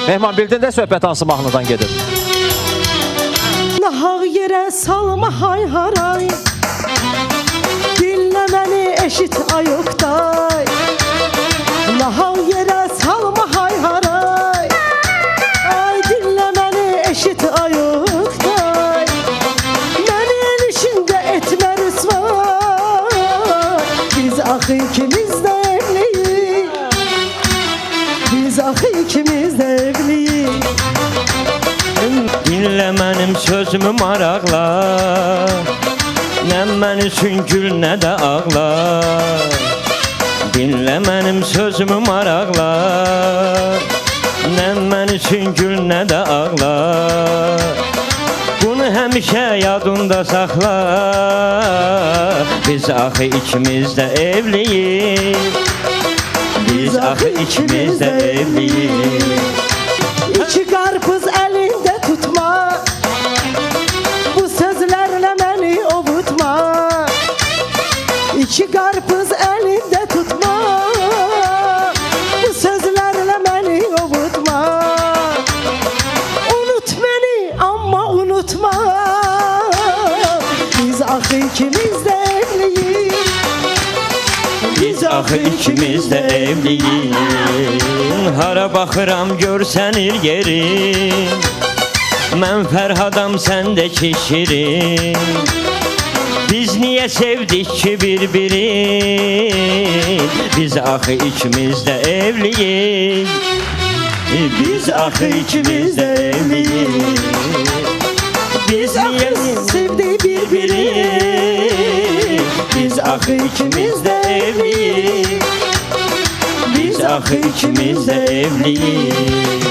Mehman bildin də söhbət hansı mahnıdan gedir? Nahaq yerə salma hay haray, dinlə məni eşit ay Oktay. Nahaq yerə salma hay haray, ay dinlə məni eşit ay Oktay. Məni el işində etmə rüsvay, biz axı ikimiz də evliyik, biz axı ikimiz də evliyik. Dinlə mənim sözümü maraqla, nə mən üçün gül, nə də ağla. Dinlə mənim sözümü maraqla, nə mən üçün gül, nə də ağla. Bunu həmişə yadında saxla, biz axı ikimiz də evliyik, biz axı ikimiz də evliyik. İki qarpız əlində tutma, bu sözlərlə məni ovutma. İki qarpız əlində tutma, bu sözlərlə məni ovutma. Unut məni, amma unutma, biz axı ikimiz də evliyik, Biz axı ikimiz də evliyik. Hara baxıram görsənir yerim, mən Fərhadam, səndəki şirin. Biz niyə sevdik ki bir-birin, biz axı ikimiz də evliyik, biz axı ikimiz də evliyik. Biz niyə sevdik bir-birin, biz axı ikimiz də evliyik, biz axı ikimiz də evliyik.